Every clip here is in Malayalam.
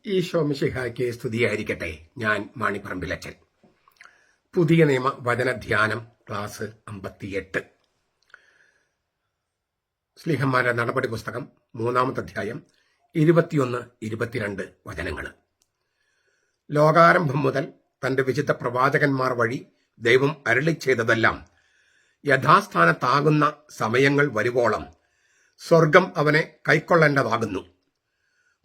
ഈശോ മിശിഹായ്ക്ക് സ്തുതിയായിരിക്കട്ടെ. ഞാൻ മാണിപ്പറമ്പിലച്ചൻ. പുതിയ നിയമ വചനധ്യാനം ക്ലാസ് 58. സ്ലീഹന്മാരുടെ നടപടി പുസ്തകം 3-ാമത്തെ അധ്യായം 21-22 വചനങ്ങൾ. ലോകാരംഭം മുതൽ തന്റെ വിശുദ്ധ പ്രവാചകന്മാർ വഴി ദൈവം അരുളി ചെയ്തതെല്ലാം യഥാസ്ഥാനത്താകുന്ന സമയങ്ങൾ വരുവോളം സ്വർഗം അവനെ കൈക്കൊള്ളേണ്ടതാകുന്നു.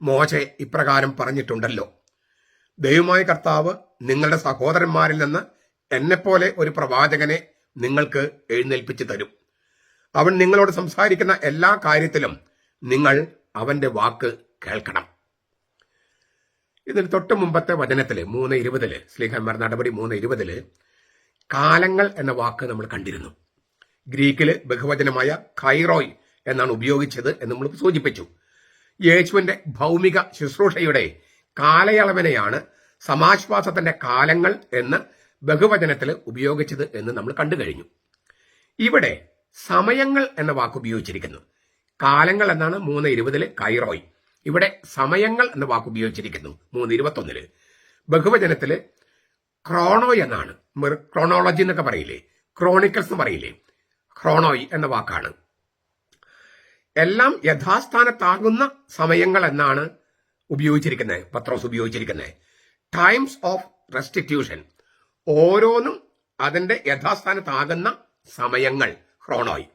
മോശെ ഇപ്രകാരം പറഞ്ഞിട്ടുണ്ടല്ലോ, ദൈവമായ കർത്താവ് നിങ്ങളുടെ സഹോദരന്മാരിൽ നിന്ന് എന്നെപ്പോലെ ഒരു പ്രവാചകനെ നിങ്ങൾക്ക് എഴുന്നേൽപ്പിച്ചു തരും. അവൻ നിങ്ങളോട് സംസാരിക്കുന്ന എല്ലാ കാര്യത്തിലും നിങ്ങൾ അവന്റെ വാക്ക് കേൾക്കണം. ഇതിന് തൊട്ട് മുമ്പത്തെ വചനത്തില് 3:20 സ്ലീഹന്മാർ നടപടി 3:20 കാലങ്ങൾ എന്ന വാക്ക് നമ്മൾ കണ്ടിരുന്നു. ഗ്രീക്കില് ബഹുവചനമായ കൈറോയ് എന്നാണ് ഉപയോഗിച്ചത് എന്ന് നമ്മൾ സൂചിപ്പിച്ചു. യേശുവിന്റെ ഭൗമിക ശുശ്രൂഷയുടെ കാലയളവിനെയാണ് സമാശ്വാസത്തിന്റെ കാലങ്ങൾ എന്ന് ബഹുവചനത്തിൽ ഉപയോഗിച്ചത് എന്ന് നമ്മൾ കണ്ടു കഴിഞ്ഞു. ഇവിടെ സമയങ്ങൾ എന്ന വാക്ക് ഉപയോഗിച്ചിരിക്കുന്നു. കാലങ്ങൾ എന്നാണ് 3:20 കൈറോയ്. ഇവിടെ സമയങ്ങൾ എന്ന വാക്ക് ഉപയോഗിച്ചിരിക്കുന്നു 3:21. ബഹുവചനത്തില് ക്രോണോയ് എന്നാണ്. ക്രോണോളജി എന്നൊക്കെ പറയില്ലേ, ക്രോണിക്കൽസ് എന്ന് പറയില്ലേ, ക്രോണോയ് എന്ന വാക്കാണ്. എല്ലാം യഥാസ്ഥാനത്താകുന്ന സമയങ്ങൾ എന്നാണ് ഉപയോഗിച്ചിരിക്കുന്നത്, പത്രോസ് ഉപയോഗിച്ചിരിക്കുന്നത്. ടൈംസ് ഓഫ് റെസ്റ്റിറ്റ്യൂഷൻ, ഓരോന്നും അതിന്റെ യഥാസ്ഥാനത്താകുന്ന സമയങ്ങൾ, ക്രോണോയ്.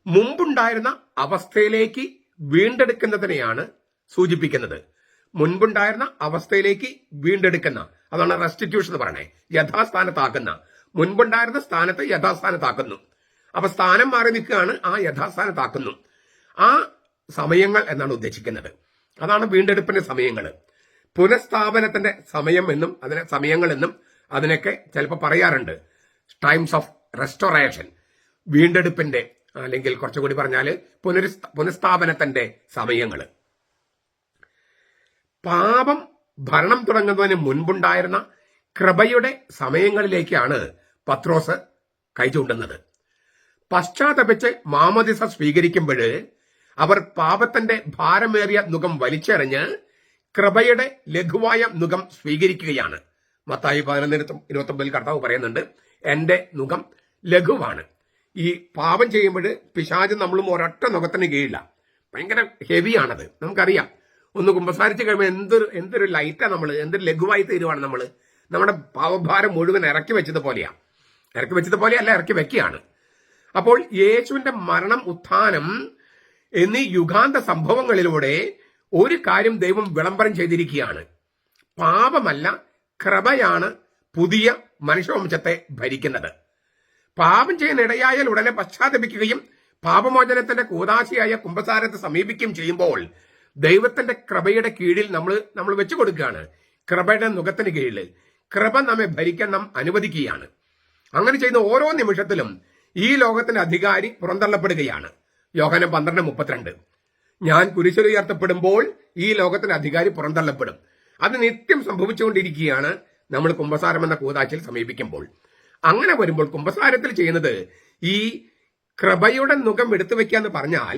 മുമ്പുണ്ടായിരുന്ന അവസ്ഥയിലേക്ക് വീണ്ടെടുക്കുന്നതിനെയാണ് സൂചിപ്പിക്കുന്നത്. മുൻപുണ്ടായിരുന്ന അവസ്ഥയിലേക്ക് വീണ്ടെടുക്കുന്ന, അതാണ് റെസ്റ്റിറ്റ്യൂഷൻ എന്ന് പറയണേ. യഥാസ്ഥാനത്താക്കുന്ന, മുൻപുണ്ടായിരുന്ന സ്ഥാനത്ത് യഥാസ്ഥാനത്താക്കുന്നു. അപ്പൊ സ്ഥാനം മാറി നിൽക്കുകയാണ്, ആ യഥാസ്ഥാനത്താക്കുന്നു. ആ സമയങ്ങൾ എന്നാണ് ഉദ്ദേശിക്കുന്നത്. അതാണ് വീണ്ടെടുപ്പിന്റെ സമയങ്ങൾ. പുനഃസ്ഥാപനത്തിന്റെ സമയം എന്നും അതിനെ സമയങ്ങൾ എന്നും അതിനൊക്കെ ചിലപ്പോൾ പറയാറുണ്ട്. ടൈംസ് ഓഫ് റെസ്റ്റോറേഷൻ, വീണ്ടെടുപ്പിന്റെ, അല്ലെങ്കിൽ കുറച്ചുകൂടി പറഞ്ഞാല് പുനഃസ്ഥാപനത്തിന്റെ സമയങ്ങൾ. പാപം ഭരണം തുടങ്ങുന്നതിന് മുൻപുണ്ടായിരുന്ന കൃപയുടെ സമയങ്ങളിലേക്കാണ് പത്രോസ് കൈചൂണ്ടുന്നത്. പശ്ചാത്തപിച്ച് മാമോദിസ സ്വീകരിക്കുമ്പോൾ അവർ പാപത്തിന്റെ ഭാരമേറിയ നുകം വലിച്ചെറിഞ്ഞ് കൃപയുടെ ലഘുവായ നുകം സ്വീകരിക്കുകയാണ്. മത്തായി 11:29 കർത്താവ് പറയുന്നുണ്ട്, എന്റെ നുകം ലഘുവാണ്. ഈ പാപം ചെയ്യുമ്പോൾ പിശാച് നമ്മളും ഒരൊറ്റ നുഖത്തിന് കീഴില്ല, ഭയങ്കര ഹെവിയാണത്. നമുക്കറിയാം. ഒന്ന് കുമ്പസാരിച്ച് കഴിയുമ്പോൾ എന്തൊരു ലൈറ്റാ എന്തൊരു ലഘുവായി തീരുവാണ് നമ്മുടെ പാപഭാരം മുഴുവൻ ഇറക്കി വെച്ചതുപോലെയാണ്. ഇറക്കി വെക്കുകയാണ്. അപ്പോൾ യേശുവിന്റെ മരണം, ഉത്ഥാനം എന്നീ യുഗാന്ത സംഭവങ്ങളിലൂടെ ഒരു കാര്യം ദൈവം വിളംബരം ചെയ്തിരിക്കുകയാണ്. പാപമല്ല, കൃപയാണ് പുതിയ മനുഷ്യവംശത്തെ ഭരിക്കുന്നത്. പാപം ചെയ്യാൻ ഇടയായാൽ ഉടനെ പശ്ചാത്തപിക്കുകയും പാപമോചനത്തിന്റെ കൂദാശയായ കുമ്പസാരത്തെ സമീപിക്കുകയും ചെയ്യുമ്പോൾ ദൈവത്തിന്റെ കൃപയുടെ കീഴിൽ നമ്മൾ വെച്ചു കൊടുക്കുകയാണ്. കൃപയുടെ നുഖത്തിന് കീഴിൽ കൃപ നമ്മെ ഭരിക്കാൻ നാം അനുവദിക്കുകയാണ്. അങ്ങനെ ചെയ്യുന്ന ഓരോ നിമിഷത്തിലും ഈ ലോകത്തിന്റെ അധികാരി പുറന്തള്ളപ്പെടുകയാണ്. യോഹന്നാൻ 12:32, ഞാൻ കുരിശിൽ ഉയർത്തപ്പെടുമ്പോൾ ഈ ലോകത്തിന്റെ അധികാരി പുറന്തള്ളപ്പെടും. അത് നിത്യം സംഭവിച്ചുകൊണ്ടിരിക്കുകയാണ് നമ്മൾ കുമ്പസാരം എന്ന കൂദാശയിൽ സമീപിക്കുമ്പോൾ. അങ്ങനെ വരുമ്പോൾ കുമ്പസാരത്തിൽ ചെയ്യുന്നത് ഈ കൃപയുടെ നുകം എടുത്തു വെക്കുക എന്ന് പറഞ്ഞാൽ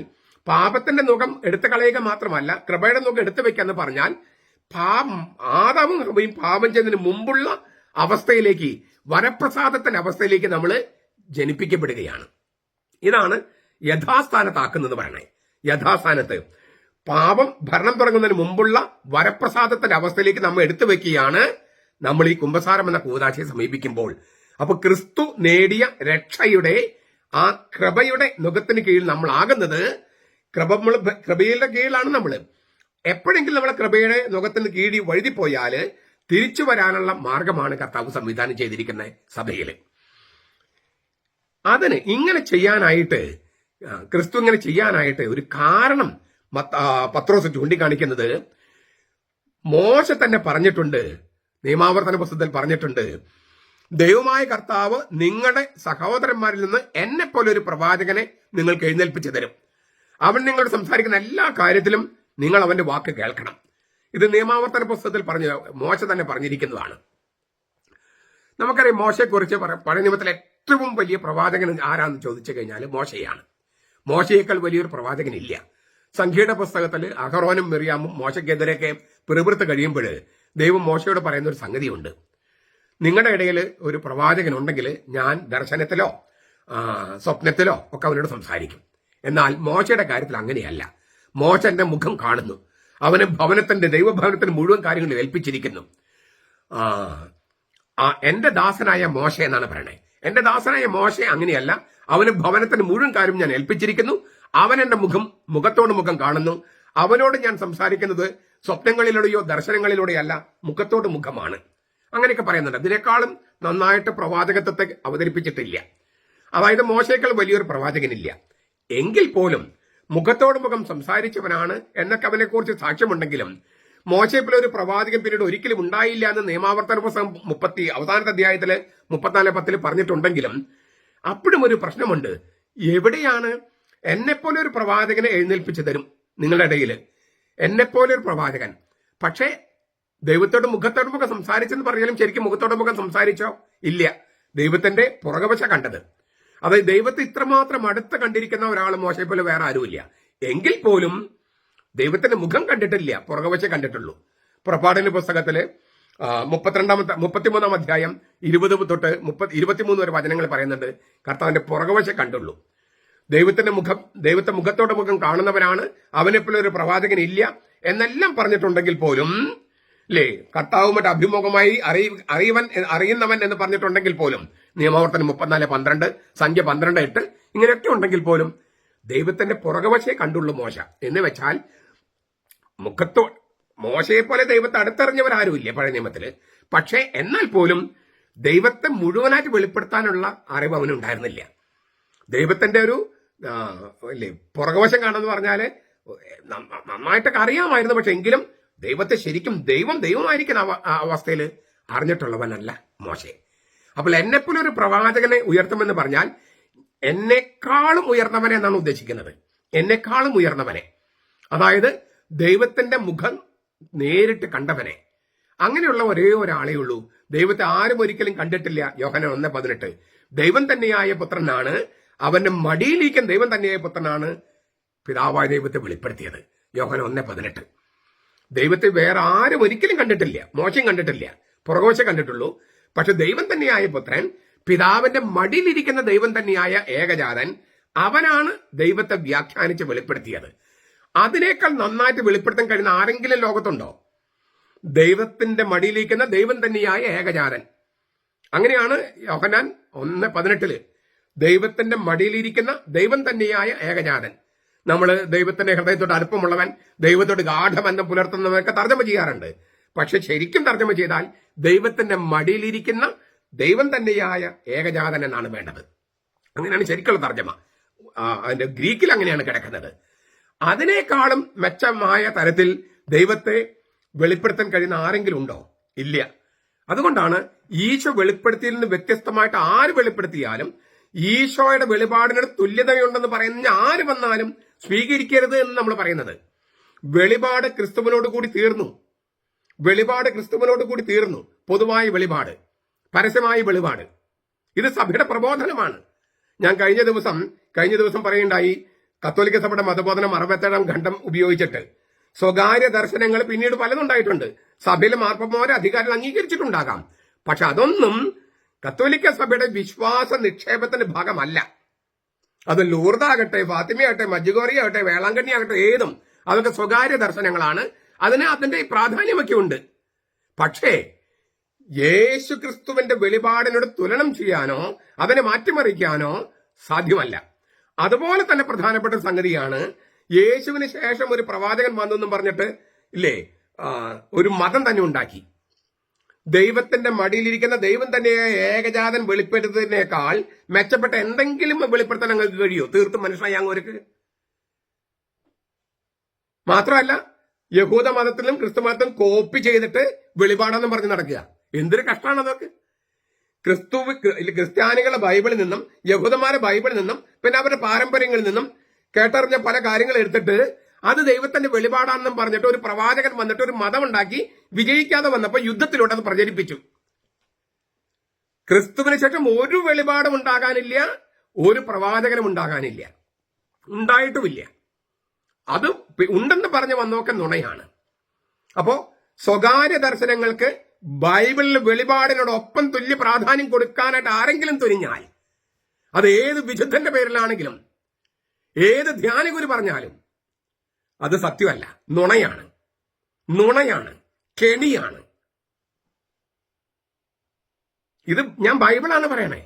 പാപത്തിന്റെ നുകം എടുത്തു കളയുക മാത്രമല്ല, കൃപയുടെ നുകം എടുത്തു വെക്കുക എന്ന് പറഞ്ഞാൽ ആദാമും ഹവ്വയും പാപം ചെയ്യുന്നതിന് മുമ്പുള്ള അവസ്ഥയിലേക്ക്, വരപ്രസാദത്തിന്റെ അവസ്ഥയിലേക്ക് നമ്മൾ ജനിപ്പിക്കപ്പെടുകയാണ്. ഇതാണ് യഥാസ്ഥാനത്താക്കുന്നത് പറയണേ. യഥാസ്ഥാനത്ത് പാപം ഭരണം തുടങ്ങുന്നതിന് മുമ്പുള്ള വരപ്രസാദത്തിന്റെ അവസ്ഥയിലേക്ക് നമ്മൾ എടുത്തു വെക്കുകയാണ് നമ്മൾ ഈ കുമ്പസാരം എന്ന കൂദാശയെ സമീപിക്കുമ്പോൾ. അപ്പൊ ക്രിസ്തു നേടിയ രക്ഷയുടെ ആ കൃപയുടെ നുഖത്തിന് കീഴിൽ നമ്മൾ ആകുന്നത്, കൃപയുടെ കീഴിലാണ് നമ്മൾ. എപ്പോഴെങ്കിലും നമ്മളെ കൃപയുടെ നുഖത്തിന് കീഴിൽ വഴുതിപ്പോയാല് തിരിച്ചു വരാനുള്ള മാർഗമാണ് കർത്താവ് സംവിധാനം ചെയ്തിരിക്കുന്ന സഭയിൽ. അതിന് ഇങ്ങനെ ചെയ്യാനായിട്ട്, ക്രിസ്തു ഇങ്ങനെ ചെയ്യാനായിട്ട് ഒരു കാരണം പത്രോസ് ചൂണ്ടിക്കാണിക്കുന്നത്, മോശ തന്നെ പറഞ്ഞിട്ടുണ്ട്, നിയമാവർത്തന പുസ്തകത്തിൽ പറഞ്ഞിട്ടുണ്ട്, ദൈവമായ കർത്താവ് നിങ്ങളുടെ സഹോദരന്മാരിൽ നിന്ന് എന്നെപ്പോലെ ഒരു പ്രവാചകനെ നിങ്ങൾക്ക് എഴുന്നേൽപ്പിച്ചു തരും. അവൻ നിങ്ങളോട് സംസാരിക്കുന്ന എല്ലാ കാര്യത്തിലും നിങ്ങൾ അവന്റെ വാക്ക് കേൾക്കണം. ഇത് നിയമാവർത്തന പുസ്തകത്തിൽ മോശ തന്നെ പറഞ്ഞിരിക്കുന്നതാണ്. നമുക്കറിയാം മോശയെക്കുറിച്ച് പഴയ നിയമത്തിലെ ഏറ്റവും വലിയ പ്രവാചകൻ ആരാന്ന് ചോദിച്ചു കഴിഞ്ഞാൽ മോശയാണ്. മോശയേക്കാൾ വലിയൊരു പ്രവാചകനില്ല. സംഖ്യയുടെ പുസ്തകത്തിൽ അഹറോനും മിറിയാമും മോശയ്ക്കെതിരെയൊക്കെ പിറുപിറുത്ത് കഴിയുമ്പോൾ ദൈവം മോശയോട് പറയുന്ന ഒരു സംഗതിയുണ്ട്. നിങ്ങളുടെ ഇടയിൽ ഒരു പ്രവാചകൻ ഉണ്ടെങ്കിൽ ഞാൻ ദർശനത്തിലോ സ്വപ്നത്തിലോ ഒക്കെ അവനോട് സംസാരിക്കും. എന്നാൽ മോശയുടെ കാര്യത്തിൽ അങ്ങനെയല്ല. മോശ എന്റെ മുഖം കാണുന്നു. അവന് ദൈവഭവനത്തിന്റെ മുഴുവൻ കാര്യങ്ങളും ഏൽപ്പിച്ചിരിക്കുന്നു. എന്റെ ദാസനായ മോശ എന്നാണ് പറയണേ. എന്റെ ദാസനായ മോശ അങ്ങനെയല്ല. അവന് ഭവനത്തിന്റെ മുഴുവൻ കാര്യം ഞാൻ ഏൽപ്പിച്ചിരിക്കുന്നു. അവൻ എന്റെ മുഖത്തോട് മുഖം കാണുന്നു. അവനോട് ഞാൻ സംസാരിക്കുന്നത് സ്വപ്നങ്ങളിലൂടെയോ ദർശനങ്ങളിലൂടെയല്ല, മുഖത്തോട് മുഖമാണ്. അങ്ങനെയൊക്കെ പറയുന്നുണ്ട്. അതിനേക്കാളും നന്നായിട്ട് പ്രവാചകത്വത്തെ അവതരിപ്പിച്ചിട്ടില്ല. അതായത് മോശയേക്കാൾ വലിയൊരു പ്രവാചകനില്ല. എങ്കിൽ പോലും മുഖത്തോട് മുഖം സംസാരിച്ചവനാണ് എന്നൊക്കെ അവനെക്കുറിച്ച് സാക്ഷ്യമുണ്ടെങ്കിലും മോശയെപ്പോലെ ഒരു പ്രവാചകൻ പിന്നീട് ഒരിക്കലും ഉണ്ടായില്ല എന്ന് നിയമാവർത്തന പുസ്തകം അവസാനത്തെ അധ്യായത്തില് 34:10 പറഞ്ഞിട്ടുണ്ടെങ്കിലും അപ്പോഴും ഒരു പ്രശ്നമുണ്ട്. എവിടെയാണ് എന്നെപ്പോലെ ഒരു പ്രവാചകനെ എഴുന്നേൽപ്പിച്ചു തരും നിങ്ങളുടെ ഇടയിൽ? എന്നെപ്പോലെ ഒരു പ്രവാചകൻ. പക്ഷേ ദൈവത്തോട് മുഖത്തോട് മുഖം സംസാരിച്ചെന്ന് പറഞ്ഞാലും ശരിക്കും മുഖത്തോട് മുഖം സംസാരിച്ചോ? ഇല്ല. ദൈവത്തിന്റെ പുറകുവശ കണ്ടത്. അതായത് ദൈവത്തെ ഇത്രമാത്രം അടുത്ത് കണ്ടിരിക്കുന്ന ഒരാൾ മോശയെ പോലെ വേറെ ആരുമില്ല. എങ്കിൽ പോലും ദൈവത്തിന്റെ മുഖം കണ്ടിട്ടില്ല, പുറകുവശം കണ്ടിട്ടുള്ളൂ. പുറപ്പാടിന്റെ പുസ്തകത്തില് 33 അധ്യായം 20 തൊട്ട് 23 വരെ വചനങ്ങൾ പറയുന്നുണ്ട്. കർത്താവിന്റെ പുറകുവശം കണ്ടുള്ളൂ. ദൈവത്തെ മുഖത്തോട് മുഖം കാണുന്നവനാണ്, അവനെപ്പോലെ ഒരു പ്രവാചകൻ ഇല്ല എന്നെല്ലാം പറഞ്ഞിട്ടുണ്ടെങ്കിൽ പോലും അല്ലേ, കർത്താവുമായിട്ട് അഭിമുഖമായി അറിയുന്നവൻ എന്ന് പറഞ്ഞിട്ടുണ്ടെങ്കിൽ പോലും നിയമാവർത്തനം 34:12, സംഖ്യ 12:8 ഇങ്ങനെയൊക്കെ ഉണ്ടെങ്കിൽ പോലും ദൈവത്തിന്റെ പുറകുവശേ കണ്ടുള്ളൂ മോശ. എന്ന് വെച്ചാൽ മോശയെ പോലെ ദൈവത്തെ അടുത്തറിഞ്ഞവരാരുമില്ല പഴയ നിയമത്തില്. പക്ഷേ എന്നാൽ പോലും ദൈവത്തെ മുഴുവനായിട്ട് വെളിപ്പെടുത്താനുള്ള അറിവ് അവനുണ്ടായിരുന്നില്ല. ദൈവത്തിന്റെ ഒരു പുറകുവശം കാണുമെന്ന് പറഞ്ഞാല് നന്നായിട്ടൊക്കെ അറിയാമായിരുന്നു. പക്ഷെ എങ്കിലും ദൈവത്തെ ശരിക്കും ദൈവമായിരിക്കുന്ന അവസ്ഥയിൽ അറിഞ്ഞിട്ടുള്ളവനല്ല മോശെ. അപ്പോൾ എന്നെപ്പോലെ ഒരു പ്രവാചകനെ ഉയർത്തുമെന്ന് പറഞ്ഞാൽ എന്നെക്കാളും ഉയർന്നവനെ എന്നാണ് ഉദ്ദേശിക്കുന്നത്. എന്നെക്കാളും ഉയർന്നവനെ, അതായത് ദൈവത്തിന്റെ മുഖം നേരിട്ട് കണ്ടവനെ. അങ്ങനെയുള്ള ഒരേ ഒരാളേ ഉള്ളൂ. ദൈവത്തെ ആരും ഒരിക്കലും കണ്ടിട്ടില്ല. യോഹന്നാൻ 1:18. ദൈവം തന്നെയായ പുത്രനാണ്, അവന്റെ മടിയിലിരിക്കാൻ ദൈവം തന്നെയായ പുത്രനാണ് പിതാവായ ദൈവത്തെ വെളിപ്പെടുത്തിയത്. യോഹന്നാൻ 1:18. ദൈവത്തെ വേറെ ആരും ഒരിക്കലും കണ്ടിട്ടില്ല. മോശം കണ്ടിട്ടില്ല, പുറകോശം കണ്ടിട്ടുള്ളൂ. പക്ഷെ ദൈവം തന്നെയായ പുത്രൻ, പിതാവിന്റെ മടിയിലിരിക്കുന്ന ദൈവം തന്നെയായ ഏകജാതൻ, അവനാണ് ദൈവത്തെ വ്യാഖ്യാനിച്ച് വെളിപ്പെടുത്തിയത്. അതിനേക്കാൾ നന്നായിട്ട് വെളിപ്പെടുത്താൻ കഴിയുന്ന ആരെങ്കിലും ലോകത്തുണ്ടോ? ദൈവത്തിന്റെ മടിയിലിരിക്കുന്ന ദൈവം തന്നെയായ ഏകജാതൻ. അങ്ങനെയാണ് യോഹന്നാൻ 1:18 ദൈവത്തിന്റെ മടിയിലിരിക്കുന്ന ദൈവം തന്നെയായ ഏകജാതൻ. നമ്മൾ ദൈവത്തിന്റെ ഹൃദയത്തോട് അടുപ്പമുള്ളവൻ, ദൈവത്തോട് ഗാഠബന്ധം പുലർത്തുന്നവനൊക്കെ തർജ്ജമ ചെയ്യാറുണ്ട്. പക്ഷെ ശരിക്കും തർജ്ജമ ചെയ്താൽ ദൈവത്തിന്റെ മടിയിലിരിക്കുന്ന ദൈവം തന്നെയായ ഏകജാതൻ എന്നാണ് വേണ്ടത്. അങ്ങനെയാണ് ശരിക്കുള്ള തർജ്ജമ. അതിന്റെ ഗ്രീക്കിൽ അങ്ങനെയാണ് കിടക്കുന്നത്. അതിനേക്കാളും മെച്ചമായ തരത്തിൽ ദൈവത്തെ വെളിപ്പെടുത്താൻ കഴിയുന്ന ആരെങ്കിലും ഉണ്ടോ? ഇല്ല. അതുകൊണ്ടാണ് ഈശോ വെളിപ്പെടുത്തിയതിൽ നിന്ന് വ്യത്യസ്തമായിട്ട് ആര് വെളിപ്പെടുത്തിയാലും ഈശോയുടെ വെളിപാടിനോട് തുല്യതയുണ്ടെന്ന് പറയുന്ന ആര് വന്നാലും സ്വീകരിക്കരുത് എന്ന് നമ്മൾ പറയുന്നത്. വെളിപാട് ക്രിസ്തുവിനോട് കൂടി തീർന്നു. വെളിപാട് ക്രിസ്തുവിനോട് കൂടി തീർന്നു. പൊതുവായ വെളിപാട്, പരസ്യമായ വെളിപാട്, ഇത് സഭയുടെ പ്രബോധനമാണ്. ഞാൻ കഴിഞ്ഞ ദിവസം പറയുണ്ടായി, കത്തോലിക്ക സഭയുടെ മതബോധനം 67-ാം ഖണ്ഡം ഉപയോഗിച്ചിട്ട് സ്വകാര്യ ദർശനങ്ങൾ പിന്നീട് പലതുണ്ടായിട്ടുണ്ട്. സഭയിലെ മാർപ്പന്മാരെ അധികാരികൾ അംഗീകരിച്ചിട്ടുണ്ടാകാം. പക്ഷെ അതൊന്നും കത്തോലിക്ക സഭയുടെ വിശ്വാസ നിക്ഷേപത്തിന്റെ ഭാഗമല്ല. അത് ലൂർദാകട്ടെ, ഫാത്തിമയാകട്ടെ, മജ്ജിഗോറി ആകട്ടെ, വേളാങ്കണ്ണി ആകട്ടെ, ഏതും അതൊക്കെ സ്വകാര്യ ദർശനങ്ങളാണ്. അതിന്റെ പ്രാധാന്യമൊക്കെ ഉണ്ട്. പക്ഷേ യേശു ക്രിസ്തുവിന്റെ വെളിപാടിനോട് തുലനം ചെയ്യാനോ അതിനെ മാറ്റിമറിക്കാനോ സാധ്യമല്ല. അതുപോലെ തന്നെ പ്രധാനപ്പെട്ട സംഗതിയാണ്, യേശുവിന് ശേഷം ഒരു പ്രവാചകൻ വന്നെന്നും പറഞ്ഞിട്ട് ഇല്ലേ ഒരു മതം തന്നെ ഉണ്ടാക്കി. ദൈവത്തിന്റെ മടിയിലിരിക്കുന്ന ദൈവം തന്നെ ഏകജാതൻ വെളിപ്പെടുത്തുന്നതിനേക്കാൾ മെച്ചപ്പെട്ട എന്തെങ്കിലും വെളിപ്പെടുത്താൻ ഞങ്ങൾക്ക് കഴിയോ? തീർത്തും മനസ്സിലായി അങ്ങോർക്ക്. മാത്രമല്ല യഹൂദ മതത്തിലും ക്രിസ്തു മതത്തിലും കോപ്പി ചെയ്തിട്ട് വെളിപാടെന്നും പറഞ്ഞ് നടക്കുക. എന്തൊരു കഷ്ടമാണ് അതൊക്കെ. ക്രിസ്ത്യാനികളുടെ ബൈബിളിൽ നിന്നും യഹൂദന്മാരുടെ ബൈബിളിൽ നിന്നും പിന്നെ അവരുടെ പാരമ്പര്യങ്ങളിൽ നിന്നും കേട്ടറിഞ്ഞ പല കാര്യങ്ങൾ എടുത്തിട്ട് അത് ദൈവത്തിന്റെ വെളിപാടാണെന്നും പറഞ്ഞിട്ട് ഒരു പ്രവാചകൻ വന്നിട്ട് ഒരു മതം ഉണ്ടാക്കി വിജയിക്കാതെ വന്നപ്പോൾ യുദ്ധത്തിലൂടെ അത് പ്രചരിപ്പിച്ചു. ക്രിസ്തുവിന് ശേഷം ഒരു വെളിപാടും ഉണ്ടാകാനില്ല, ഒരു പ്രവാചകനും ഉണ്ടാകാനില്ല, ഉണ്ടായിട്ടുമില്ല. അത് ഉണ്ടെന്ന് പറഞ്ഞ് വന്നൊക്കെ നുണയാണ്. അപ്പോ സ്വകാര്യ ദർശനങ്ങൾക്ക് ബൈബിളിൽ വെളിപാടിനോടൊപ്പം തുല്യ പ്രാധാന്യം കൊടുക്കാനായിട്ട് ആരെങ്കിലും തുനിഞ്ഞാൽ, അത് ഏത് വിശുദ്ധന്റെ പേരിലാണെങ്കിലും ഏത് ധ്യാനഗുരു പറഞ്ഞാലും അത് സത്യമല്ല, നുണയാണ്, കെണിയാണ്. ഇത് ഞാൻ ബൈബിളാണ് പറയണേ,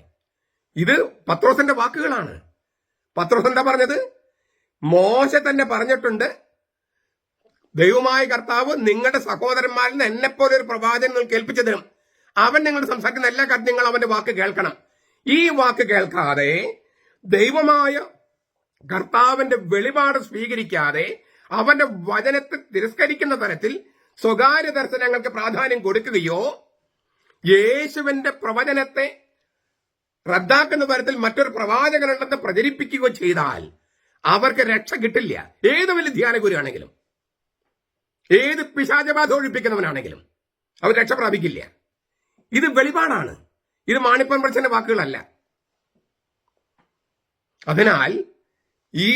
ഇത് പത്രോസിന്റെ വാക്കുകളാണ്. പത്രോസ് എന്താ പറഞ്ഞത്? മോശ തന്നെ പറഞ്ഞിട്ടുണ്ട്, ദൈവമായ കർത്താവ് നിങ്ങളുടെ സഹോദരന്മാരിൽ നിന്ന് എന്നെപ്പോലെ ഒരു പ്രവാചകൻ നിങ്ങൾ കേൾപ്പിച്ചു തരും. അവൻ നിങ്ങൾ സംസാരിക്കുന്ന എല്ലാ കാര്യവും നിങ്ങൾ അവന്റെ വാക്ക് കേൾക്കണം. ഈ വാക്ക് കേൾക്കാതെ, ദൈവമായ കർത്താവിന്റെ വെളിപാട് സ്വീകരിക്കാതെ, അവന്റെ വചനത്തെ തിരസ്കരിക്കുന്ന തരത്തിൽ സ്വകാര്യ ദർശനങ്ങൾക്ക് പ്രാധാന്യം കൊടുക്കുകയോ യേശുവിന്റെ പ്രവചനത്തെ റദ്ദാക്കുന്ന തരത്തിൽ മറ്റൊരു പ്രവാചകനുണ്ടെന്ന് പ്രചരിപ്പിക്കുകയോ ചെയ്താൽ അവർക്ക് രക്ഷ കിട്ടില്ല. ഏത് വലിയ ധ്യാനഗുരുവാണെങ്കിലും, ഏത് പിശാചബാധ ഒഴിപ്പിക്കുന്നവനാണെങ്കിലും അവർ രക്ഷ പ്രാപിക്കില്ല. ഇത് വെളിപാടാണ്, ഇത് മാണിപ്പൻ പ്രശ്നന്റെ വാക്കുകളല്ല. അതിനാൽ ഈ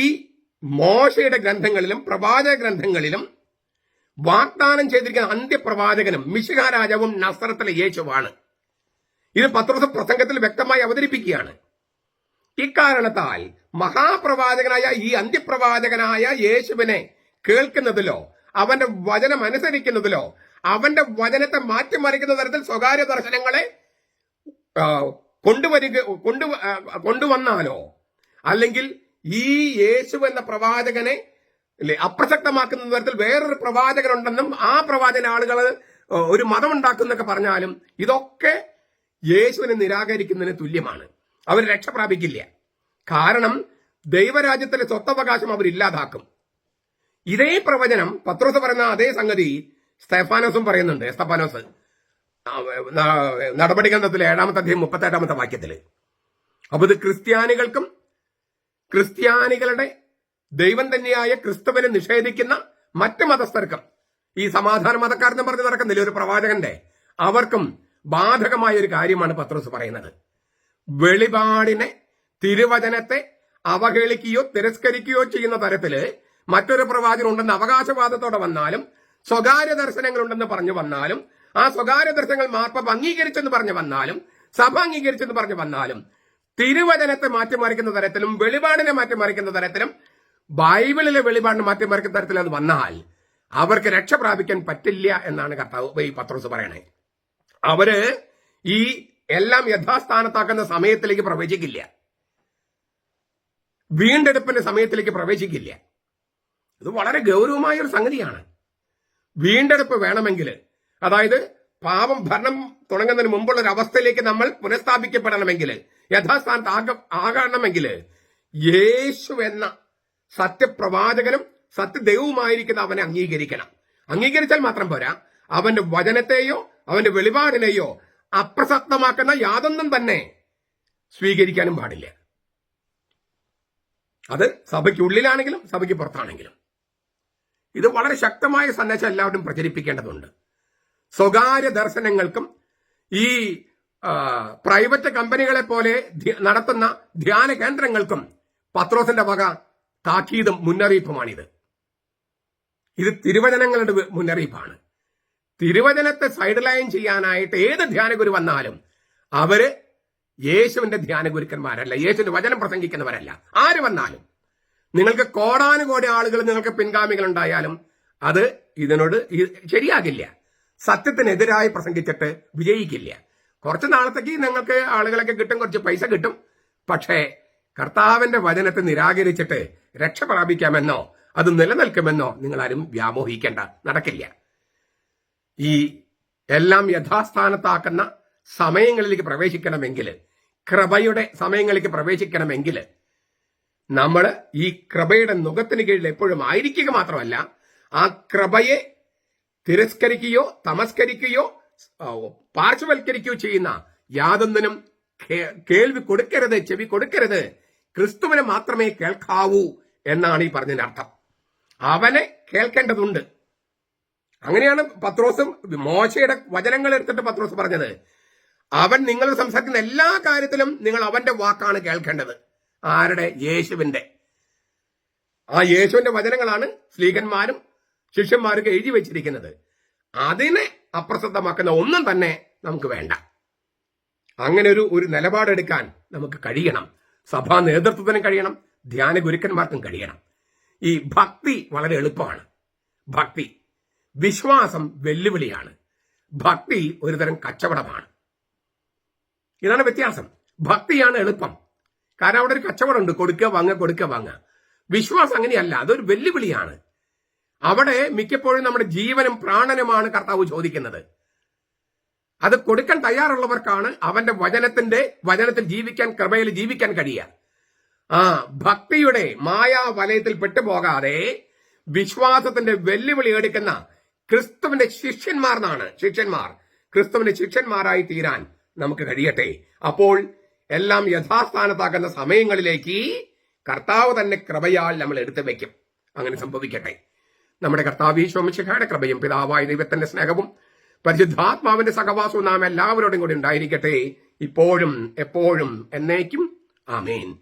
മോശയുടെ ഗ്രന്ഥങ്ങളിലും പ്രവാചക ഗ്രന്ഥങ്ങളിലും വാഗ്ദാനം ചെയ്തിരിക്കുന്ന അന്ത്യപ്രവാചകനും മിശിഹാ രാജാവും നസറത്തിലെ യേശുവാണ്. ഇത് പത്രോസ് പ്രസംഗത്തിൽ വ്യക്തമായി അവതരിപ്പിക്കുകയാണ്. ഇക്കാരണത്താൽ മഹാപ്രവാചകനായ ഈ അന്ത്യപ്രവാചകനായ യേശുവിനെ കേൾക്കുന്നതിലോ അവന്റെ വചനം അനുസരിക്കുന്നതിലോ അവന്റെ വചനത്തെ മാറ്റിമറിക്കുന്ന തരത്തിൽ സ്വകാര്യ ദർശനങ്ങളെ കൊണ്ടുവന്നാലോ, അല്ലെങ്കിൽ ഈ യേശു എന്ന പ്രവാചകനെ അപ്രസക്തമാക്കുന്ന തരത്തിൽ വേറൊരു പ്രവാചകനുണ്ടെന്നും ആ പ്രവാചകൻ ആളുകൾ ഒരു മതം ഉണ്ടാക്കുന്നൊക്കെ പറഞ്ഞാലും ഇതൊക്കെ യേശുവിനെ നിരാകരിക്കുന്നതിന് തുല്യമാണ്. അവർ രക്ഷ പ്രാപിക്കില്ല. കാരണം ദൈവരാജ്യത്തിലെ സ്വത്തവകാശം അവരില്ലാതാക്കും. ഇതേ പ്രവചനം പത്രോസ് പറയുന്ന അതേ സംഗതി സ്തെഫാനോസും പറയുന്നുണ്ട്. സ്തെഫാനോസ് നടപടിഗ്രന്ഥത്തിലെ 7-ാമത്തെ അധ്യായം 38-ാമത്തെ വാക്യത്തില്. അപ്പൊ ഇത് ക്രിസ്ത്യാനികളുടെ ദൈവം തന്നെയായ ക്രിസ്തുവിനെ നിഷേധിക്കുന്ന മറ്റ് മതസ്ഥർക്കും, ഈ സമാധാന മതക്കാരെന്ന് പറഞ്ഞ് നടക്കുന്നില്ല ഒരു പ്രവാചകന്റെ, അവർക്കും ബാധകമായ ഒരു കാര്യമാണ് പത്രോസ് പറയുന്നത്. വെളിപാടിനെ, തിരുവചനത്തെ അവഹേളിക്കുകയോ തിരസ്കരിക്കുകയോ ചെയ്യുന്ന തരത്തില് മറ്റൊരു പ്രവാചകൻ ഉണ്ടെന്ന് അവകാശവാദത്തോടെ വന്നാലും, സ്വകാര്യ ദർശനങ്ങൾ ഉണ്ടെന്ന് പറഞ്ഞു വന്നാലും, ആ സ്വകാര്യ ദർശനങ്ങൾ മാർപ്പാപ്പ അംഗീകരിച്ചെന്ന് പറഞ്ഞു വന്നാലും, സഭ അംഗീകരിച്ചെന്ന് പറഞ്ഞു വന്നാലും, തിരുവചനത്തെ മാറ്റിമറിക്കുന്ന തരത്തിലും വെളിപാടിനെ മാറ്റിമറിക്കുന്ന തരത്തിലും ബൈബിളിലെ വെളിപാടിനെ മാറ്റിമറിക്കുന്ന തരത്തിൽ അത് വന്നാൽ അവർക്ക് രക്ഷ പ്രാപിക്കാൻ പറ്റില്ല എന്നാണ് കർത്താവ് ഈ പത്രോസ് പറയണേ. അവര് ഈ എല്ലാം യഥാസ്ഥാനത്താക്കുന്ന സമയത്തിലേക്ക് പ്രവേശിക്കില്ല, വീണ്ടെടുപ്പിന്റെ സമയത്തിലേക്ക് പ്രവേശിക്കില്ല. ഇത് വളരെ ഗൗരവമായ ഒരു സംഗതിയാണ്. വീണ്ടെടുപ്പ് വേണമെങ്കിൽ, അതായത് പാപം ഭരണം തുടങ്ങുന്നതിന് മുമ്പുള്ള ഒരു അവസ്ഥയിലേക്ക് നമ്മൾ പുനഃസ്ഥാപിക്കപ്പെടണമെങ്കിൽ, യഥാസ്ഥാനത്ത് ആകണമെങ്കിൽ യേശു എന്ന സത്യപ്രവാചകനും സത്യദൈവവുമായിരിക്കുന്ന അവനെ അംഗീകരിക്കണം. അംഗീകരിച്ചാൽ മാത്രം പോരാ, അവന്റെ വചനത്തെയോ അവന്റെ വെളിപാടിനെയോ അപ്രസക്തമാക്കുന്ന യാതൊന്നും തന്നെ സ്വീകരിക്കാനും പാടില്ല. അത് സഭയ്ക്കുള്ളിലാണെങ്കിലും സഭയ്ക്ക് പുറത്താണെങ്കിലും. ഇത് വളരെ ശക്തമായ സന്ദേശം എല്ലാവരും പ്രചരിപ്പിക്കേണ്ടതുണ്ട്. സ്വകാര്യ ദർശനങ്ങൾക്കും ഈ പ്രൈവറ്റ് കമ്പനികളെ പോലെ നടത്തുന്ന ധ്യാന കേന്ദ്രങ്ങൾക്കും പത്രോസിന്റെ വക താക്കീതും മുന്നറിയിപ്പുമാണിത്. ഇത് തിരുവചനങ്ങളുടെ മുന്നറിയിപ്പാണ്. തിരുവചനത്തെ സൈഡ് ലൈൻ ചെയ്യാനായിട്ട് ഏത് ധ്യാനഗുരു വന്നാലും അവര് യേശുവിന്റെ ധ്യാനഗുരുക്കന്മാരല്ല, യേശുവിന്റെ വചനം പ്രസംഗിക്കുന്നവരല്ല. ആര് വന്നാലും, നിങ്ങൾക്ക് കോടാനുകോടി ആളുകൾ നിങ്ങൾക്ക് പിൻഗാമികൾ ഉണ്ടായാലും അത് ഇതിനോട് ശരിയാകില്ല. സത്യത്തിനെതിരായി പ്രസംഗിച്ചിട്ട് വിജയിക്കില്ല. കുറച്ച് നാളത്തേക്ക് നിങ്ങൾക്ക് ആളുകളൊക്കെ കിട്ടും, കുറച്ച് പൈസ കിട്ടും. പക്ഷേ കർത്താവിന്റെ വചനത്തെ നിരാകരിച്ചിട്ട് രക്ഷ പ്രാപിക്കാമെന്നോ അത് നിലനിൽക്കുമെന്നോ നിങ്ങളാരും വ്യാമോഹിക്കേണ്ട, നടക്കില്ല. ഈ എല്ലാം യഥാസ്ഥാനത്താക്കുന്ന സമയങ്ങളിലേക്ക് പ്രവേശിക്കണമെങ്കിൽ, കൃപയുടെ സമയങ്ങളിലേക്ക് പ്രവേശിക്കണമെങ്കിൽ നമ്മൾ ഈ കൃപയുടെ നുഖത്തിന് കീഴിൽ എപ്പോഴും ആയിരിക്കുക മാത്രമല്ല, ആ കൃപയെ തിരസ്കരിക്കുകയോ തമസ്കരിക്കുകയോ പാർശ്വവൽക്കരിക്കുകയോ ചെയ്യുന്ന യാതൊന്നിനും കേൾവി കൊടുക്കരുത്, ചെവി കൊടുക്കരുത്. ക്രിസ്തുവിനെ മാത്രമേ കേൾക്കാവൂ എന്നാണ് ഈ പറഞ്ഞതിന്റെ അർത്ഥം. അവനെ കേൾക്കേണ്ടതുണ്ട്. അങ്ങനെയാണ് പത്രോസും മോശയുടെ വചനങ്ങൾ എടുത്തിട്ട് പത്രോസ് പറഞ്ഞത്. അവൻ നിങ്ങൾ സംസാരിക്കുന്ന എല്ലാ കാര്യത്തിലും നിങ്ങൾ അവന്റെ വാക്കാണ് കേൾക്കേണ്ടത്. ആരുടെ? യേശുവിന്റെ. ആ യേശുവിന്റെ വചനങ്ങളാണ് സ്ലീഹന്മാരും ശിഷ്യന്മാരൊക്കെ എഴുതി വെച്ചിരിക്കുന്നത്. അതിനെ അപ്രസക്തമാക്കുന്ന ഒന്നും തന്നെ നമുക്ക് വേണ്ട. അങ്ങനെ ഒരു നിലപാടെടുക്കാൻ നമുക്ക് കഴിയണം. സഭാ നേതൃത്വത്തിനും കഴിയണം, ധ്യാന ഗുരുക്കന്മാർക്കും കഴിയണം. ഈ ഭക്തി വളരെ എളുപ്പമാണ്. ഭക്തി, വിശ്വാസം വെല്ലുവിളിയാണ്. ഭക്തി ഒരുതരം കച്ചവടമാണ്. ഇതാണ് വ്യത്യാസം. ഭക്തിയാണ് എളുപ്പം, കാരണം അവിടെ ഒരു കച്ചവടമുണ്ട്, കൊടുക്കുക വാങ്ങുക കൊടുക്കുക വാങ്ങുക. വിശ്വാസം അങ്ങനെയല്ല, അതൊരു വെല്ലുവിളിയാണ്. അവിടെ മിക്കപ്പോഴും നമ്മുടെ ജീവനും പ്രാണനുമാണ് കർത്താവ് ചോദിക്കുന്നത്. അത് കൊടുക്കാൻ തയ്യാറുള്ളവർക്കാണ് അവന്റെ വചനത്തിൽ ജീവിക്കാൻ, കൃപയിൽ ജീവിക്കാൻ കഴിയുക. ഭക്തിയുടെ മായാവലയത്തിൽ പെട്ടുപോകാതെ വിശ്വാസത്തിന്റെ വെല്ലുവിളി എടുക്കുന്ന ക്രിസ്തുവിന്റെ ക്രിസ്തുവിന്റെ ശിഷ്യന്മാരായി തീരാൻ നമുക്ക് കഴിയട്ടെ. അപ്പോൾ എല്ലാം യഥാസ്ഥാനത്താക്കുന്ന സമയങ്ങളിലേക്ക് കർത്താവ് തന്നെ കൃപയാൽ നമ്മൾ എടുത്തു വെക്കും. അങ്ങനെ സംഭവിക്കട്ടെ. നമ്മുടെ കർത്താവ് ഈശോ മിശിഹായുടെ കൃപയും പിതാവായ ദൈവത്തിന്റെ സ്നേഹവും പരിശുദ്ധാത്മാവിന്റെ സഹവാസവും നാം എല്ലാവരോടും കൂടി ഉണ്ടായിരിക്കട്ടെ, ഇപ്പോഴും എപ്പോഴും എന്നേക്കും. ആമേൻ.